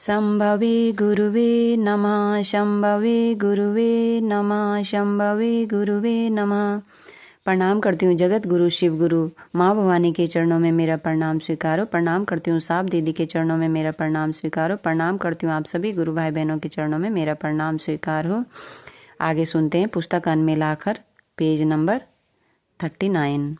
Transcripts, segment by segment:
शंभवे गुरुवे नमः, शंभवे गुरुवे नमः, शंभवे गुरुवे नमः। प्रणाम करती हूँ जगत गुरु शिव गुरु माँ भवानी के चरणों में मेरा प्रणाम स्वीकारो। प्रणाम करती हूँ साप दीदी के चरणों में मेरा प्रणाम स्वीकारो। प्रणाम करती हूँ आप सभी गुरु भाई बहनों के चरणों में मेरा प्रणाम स्वीकार हो। आगे सुनते हैं पुस्तक अन्न में लाकर पेज नंबर 39।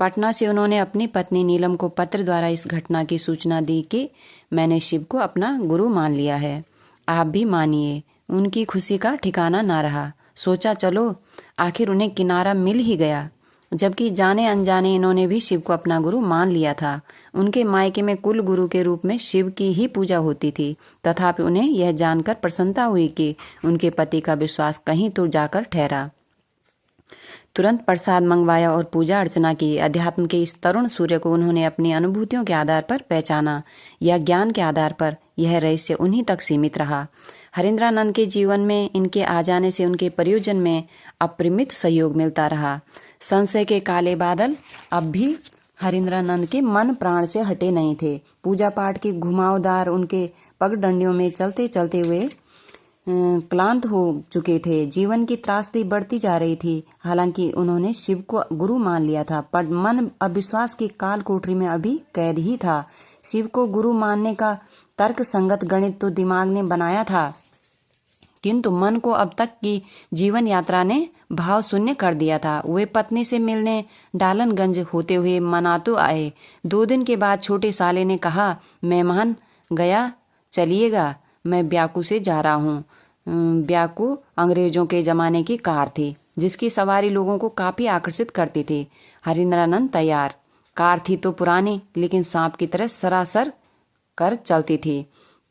पटना से उन्होंने अपनी पत्नी नीलम को पत्र द्वारा इस घटना की सूचना दी कि मैंने शिव को अपना गुरु मान लिया है, आप भी मानिए। उनकी खुशी का ठिकाना ना रहा। सोचा चलो आखिर उन्हें किनारा मिल ही गया, जबकि जाने अनजाने इन्होंने भी शिव को अपना गुरु मान लिया था। उनके मायके में कुल गुरु के रूप में शिव की ही पूजा होती थी, तथापि उन्हें यह जानकर प्रसन्नता हुई कि उनके पति का विश्वास कहीं तो जाकर ठहरा। तुरंत प्रसाद मंगवाया और पूजा अर्चना की। अध्यात्म के इस तरुण सूर्य को उन्होंने अपनी अनुभूतियों के आधार पर पहचाना या ज्ञान के आधार पर यह रहस्य उन्हीं तक सीमित रहा। हरिंद्रानंद के जीवन में इनके आ जाने से उनके प्रयोजन में अपरिमित सहयोग मिलता रहा। संशय के काले बादल अब भी हरिंद्रानंद के मन प्राण से हटे नहीं थे। पूजा पाठ के घुमावदार उनके पगडंडियों में चलते चलते हुए क्लांत हो चुके थे। जीवन की त्रासदी बढ़ती जा रही थी। हालांकि उन्होंने शिव को गुरु मान लिया था, पर मन अविश्वास की काल कोठरी में अभी कैद ही था। शिव को गुरु मानने का तर्क संगत गणित तो दिमाग ने बनाया था, किंतु मन को अब तक की जीवन यात्रा ने भाव शून्य कर दिया था। वे पत्नी से मिलने डालनगंज होते हुए मनातू आए। 2 दिन के बाद छोटे साले ने कहा, मेहमान गया चलिएगा, मैं ब्याकू से जा रहा हूँ। ब्याकू अंग्रेजों के जमाने की कार थी, जिसकी सवारी लोगों को काफी आकर्षित करती थी। हरिंद्रानंद तैयार। कार थी तो पुरानी, लेकिन सांप की तरह सरासर कर चलती थी।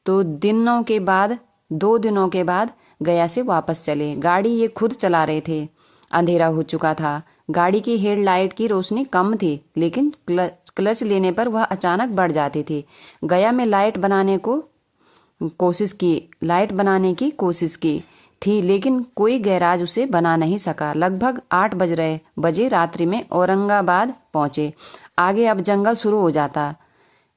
तो 2 दिनों के बाद गया से वापस चले। गाड़ी ये खुद चला रहे थे। अंधेरा हो चुका था। गाड़ी की हेडलाइट की रोशनी कम थी, लेकिन क्लच लेने पर वह अचानक बढ़ जाती थी। गया में लाइट बनाने की कोशिश की थी, लेकिन कोई गैराज उसे बना नहीं सका। लगभग 8 बजे रात्रि में औरंगाबाद पहुंचे। आगे अब जंगल शुरू हो जाता।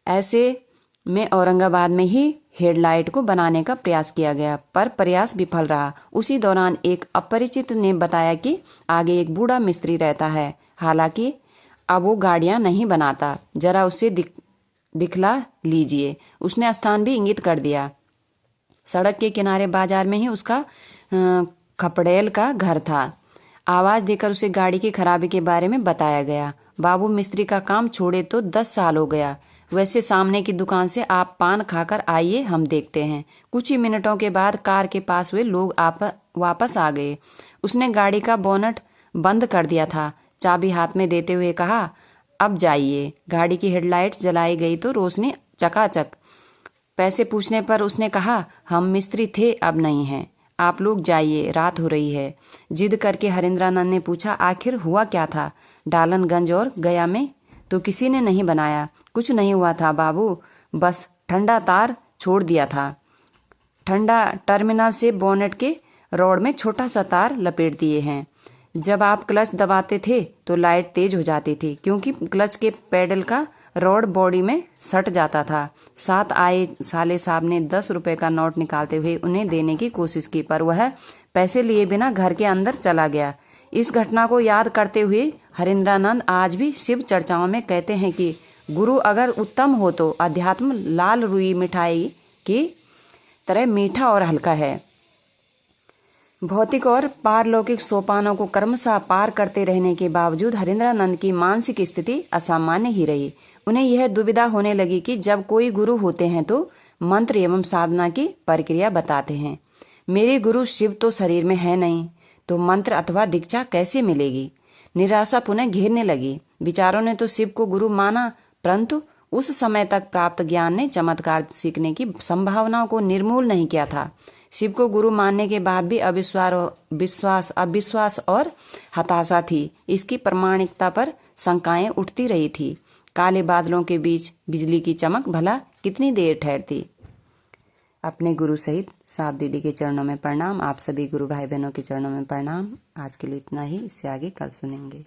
ऐसे में औरंगाबाद में ही हेडलाइट को बनाने का प्रयास किया गया, पर प्रयास विफल रहा। उसी दौरान एक अपरिचित ने बताया कि आगे एक बूढ़ा मिस्त्री रहता है, हालांकि अब वो गाड़ियां नहीं बनाता, जरा उससे दिखला लीजिए। उसने स्थान भी इंगित कर दिया। सड़क के किनारे बाजार में ही उसका खपड़ेल का घर था। आवाज देकर उसे गाड़ी की खराबी के बारे में बताया गया। बाबू मिस्त्री का काम छोड़े तो 10 साल हो गया। वैसे सामने की दुकान से आप पान खाकर आइए, हम देखते हैं। कुछ ही मिनटों के बाद कार के पास हुए लोग वापस आ गए। उसने गाड़ी का बोनट बंद कर दिया था। चाबी हाथ में देते हुए कहा, अब जाइए। गाड़ी की हेडलाइट्स जलाई गई तो रोशनी चकाचक। पैसे पूछने पर उसने कहा, हम मिस्त्री थे, अब नहीं हैं। आप लोग जाइए, रात हो रही है। जिद करके हरिंद्रानंद ने पूछा, आखिर हुआ क्या था? डालनगंज और गया में तो किसी ने नहीं बनाया। कुछ नहीं हुआ था बाबू, बस ठंडा तार छोड़ दिया था। ठंडा टर्मिनल से बोनेट के रोड में छोटा सा तार लपेट दिए हैं। जब आप क्लच दबाते थे तो लाइट तेज हो जाती थी, क्योंकि क्लच के पेडल का रोड बॉडी में सट जाता था। साथ आए साले साहब ने 10 रुपए का नोट निकालते हुए उन्हें देने की कोशिश की, पर वह पैसे लिए बिना घर के अंदर चला गया। इस घटना को याद करते हुए हरिंद्रानंद आज भी शिव चर्चाओं में कहते हैं कि गुरु अगर उत्तम हो तो अध्यात्म लाल रुई मिठाई की तरह मीठा और हल्का है। भौतिक और पारलौकिक सोपानों को क्रमशः पार करते रहने के बावजूद हरिंद्रानंद की मानसिक स्थिति असामान्य ही रही। उन्हें यह दुविधा होने लगी कि जब कोई गुरु होते हैं तो मंत्र एवं साधना की प्रक्रिया बताते हैं। मेरे गुरु शिव तो शरीर में है नहीं, तो मंत्र अथवा दीक्षा कैसे मिलेगी? निराशा पुनः घेरने लगी। विचारों ने तो शिव को गुरु माना, परंतु उस समय तक प्राप्त ज्ञान ने चमत्कार सीखने की संभावनाओं को निर्मूल नहीं किया था। शिव को गुरु मानने के बाद भी अविश्वास और हताशा थी। इसकी प्रामाणिकता पर शंकाएं उठती रही थी। काले बादलों के बीच बिजली की चमक भला कितनी देर ठहरती। अपने गुरु सहित साप दीदी के चरणों में प्रणाम। आप सभी गुरु भाई बहनों के चरणों में प्रणाम। आज के लिए इतना ही, इससे आगे कल सुनेंगे।